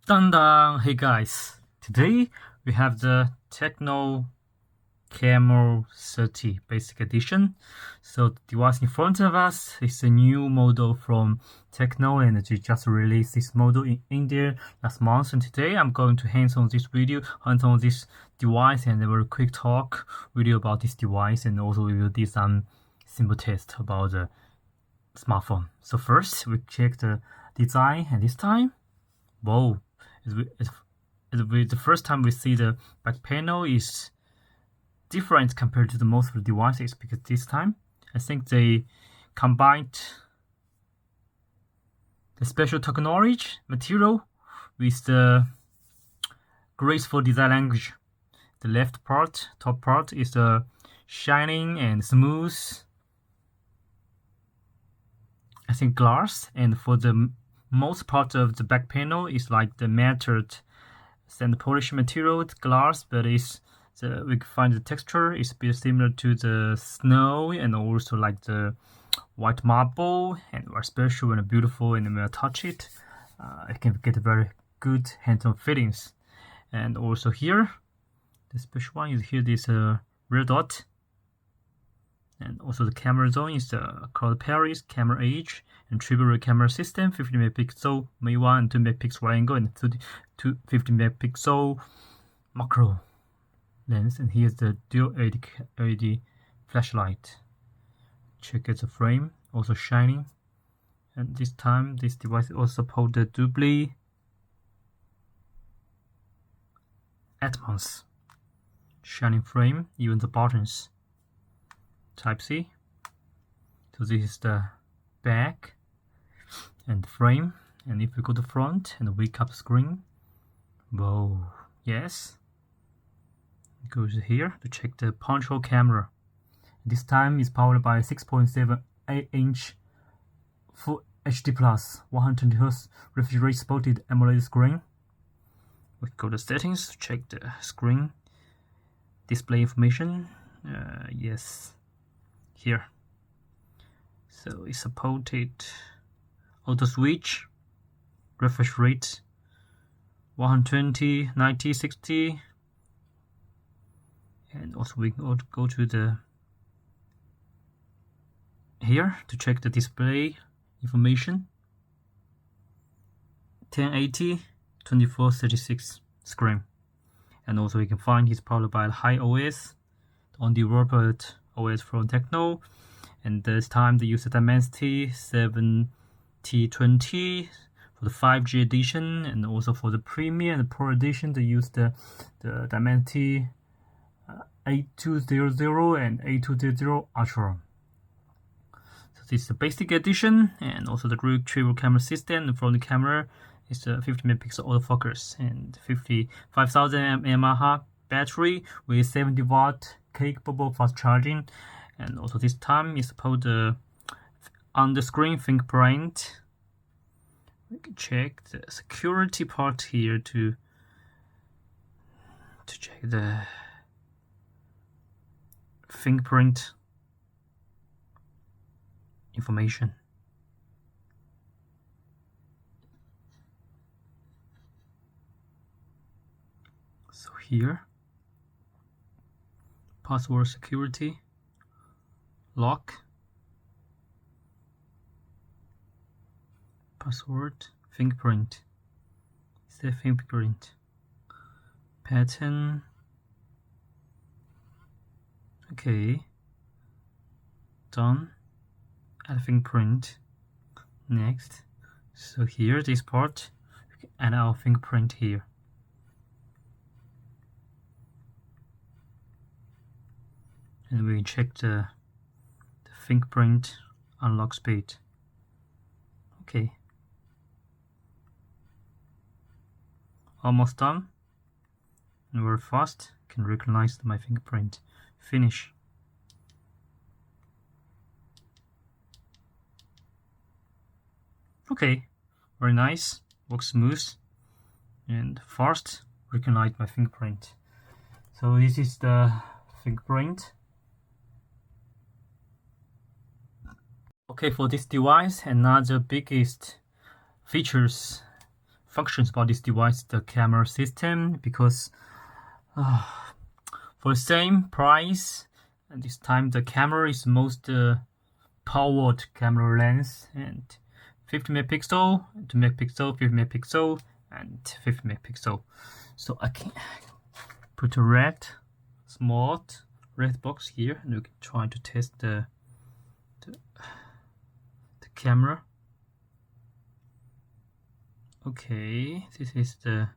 Dun dun! Hey guys, today we have the Tecno Camon30 Basic Edition. So the device in front of us is a new model from Tecno, and they just released this model in India last month. And today I'm going to hands-on this device and a very quick talk video about this device, and also we will do some simple test about the smartphone. So first we check the design, and this time, whoa! The first time we see the back panel is different compared to the most of the devices, because this time I think they combined the special technology material with the graceful design language. The left part, top part, is the shining and smooth, I think, glass, and for the most part of the back panel is like the matted sand polish material glass, but we can find the texture is a bit similar to the snow and also like the white marble, and very special and beautiful, and when I touch it, I can get very good hands-on feelings. And also here, the special one is here, this red dot. And also the camera zone is the color Paris, camera age, and triple camera system, 50 megapixel main one and 2 megapixel wide angle, and 50 megapixel macro lens. And here's the dual LED flashlight. Check out the frame, also shining. And this time this device also supports the Dolby Atmos shining frame, even the buttons. Type-C. So this is the back and frame, and if we go to front and wake up screen, whoa, yes, it goes here to check the punch hole camera. This time is powered by 6.78-inch Full HD Plus 120Hz refresh rate supported AMOLED screen. We go to settings to check the screen display information. Yes, here. So it supported auto switch, refresh rate 120, 90, 60, and also we can go to the here to check the display information. 1080, 2436 screen, and also we can find it's powered by the high OS on developed OS from Tecno, and this time they use the Dimensity 7020 for the 5G edition, and also for the Premium and Pro edition they use the Dimensity 8200 and 8200 Ultra. So this is the basic edition, and also the triple camera system. The front camera is a 50 megapixel autofocus and 55,000 mAh battery with 70 watt capable fast charging. And also this time is supposed on the screen fingerprint. We can check the security part here to check the fingerprint information. So here, password security, lock, password, fingerprint, save fingerprint, pattern, okay, done, add fingerprint, next. So here, this part, we can add our fingerprint here. And we check the fingerprint unlock speed. Okay, almost done, and very fast, can recognize my fingerprint. Finish. Okay, very nice, works smooth and fast, recognize my fingerprint. So this is the fingerprint. Okay, for this device, another biggest functions about this device, the camera system, because for the same price, and this time the camera is most powered camera lens, and 50 megapixel, 2 megapixel, 50 megapixel, and 50 megapixel. So I can put a small red box here, and we can try to test the camera. Okay, this is the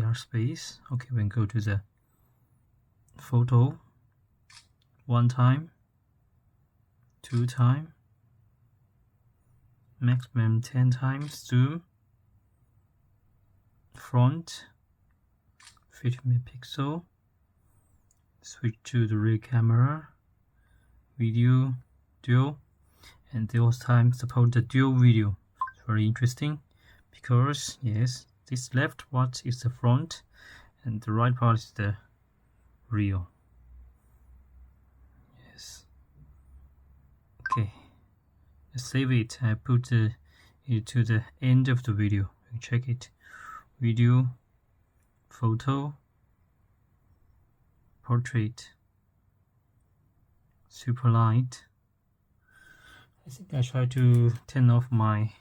AR space. Okay, we can go to the photo 1 time, 2 time, maximum 10 times zoom, front 50 megapixel, switch to the rear camera, video, dual, and this time support the dual video. It's very interesting because yes, this left part is the front and the right part is the rear. Yes. Okay, let's save it. I put it to the end of the video. You check it. Video, photo, portrait, super light. I think I try to turn off my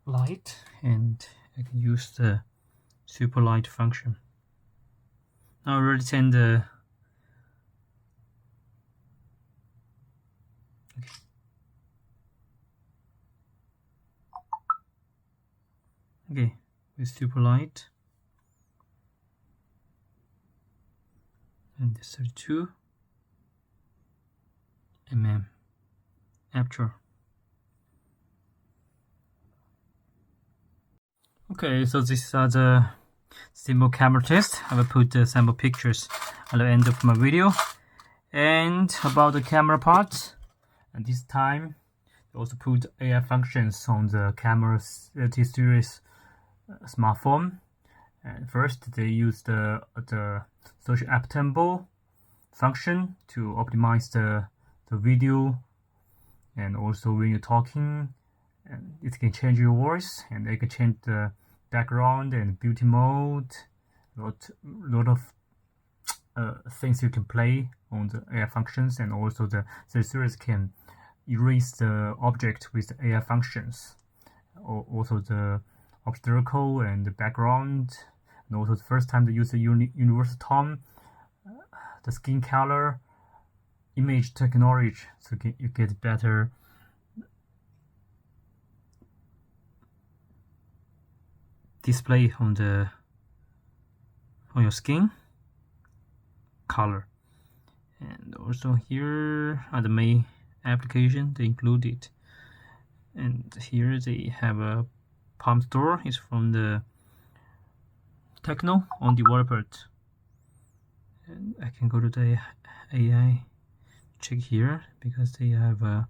light and I can use the super light function. Now I already turned the okay with super light and the 32 mm aperture. Okay, so these are the simple camera test. I will put the sample pictures at the end of my video. And about the camera part, and this time I also put AI functions on the camera's T-series smartphone. And first they use the social app tempo function to optimize the video, and also when you're talking, and it can change your voice, and they can change the background and beauty mode. Lot of things you can play on the AI functions, and also the series can erase the object with the AI functions. Also the obstacle and the background, and also the first time they use the universal tone, the skin color, image technology, so you get better display on your skin color. And also here are the main application they included, and here they have a Palm Store. It's from the Tecno on developer, and I can go to the AI, check here, because they have a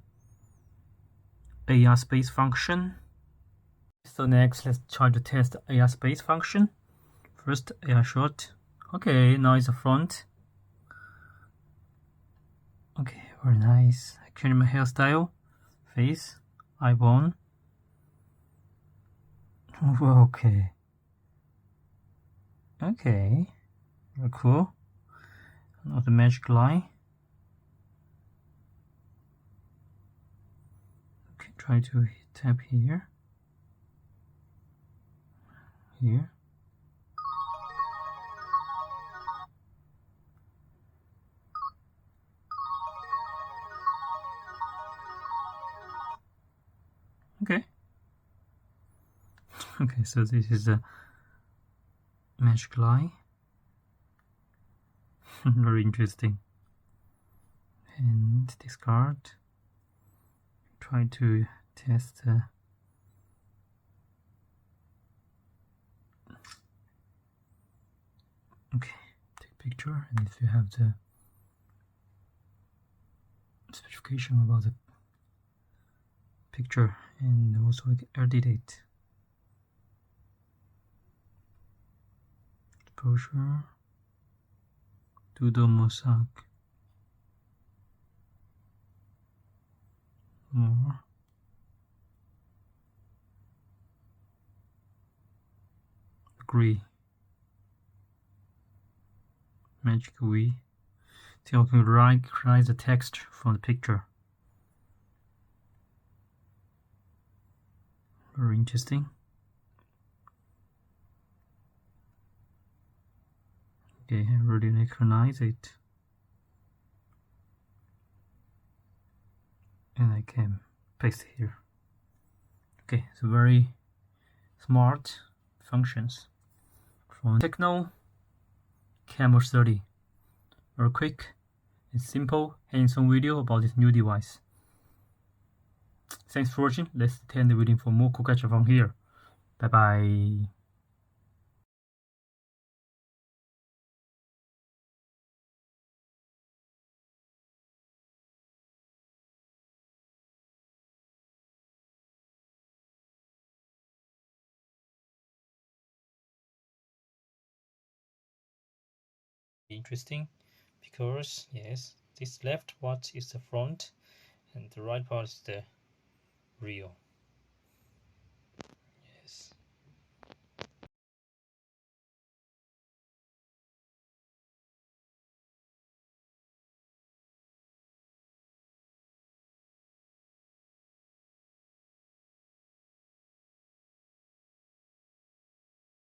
AR space function. So next, let's try to test the AR space function. First, AR shot. Okay, now it's the front. Okay, very nice. I change my hairstyle, face, eyeball. Okay. Okay, very cool. Now the magic line. Okay, try to tap here. Here. Okay. Okay, so this is a magic line. Very interesting. And discard. Try to test okay, take picture, and if you have the specification about the picture, and also edit it. Exposure, do the mosaic. more. Agree. Magic V. So you can write the text from the picture. Very interesting. Okay, I already recognize it. And I can paste here. Okay, so very smart functions from Tecno Camon30. Very quick and simple hands-on video about this new device. Thanks for watching. Let's end the video for more cool gadgets from here. Bye bye. Interesting because yes, this left part is the front and the right part is the rear.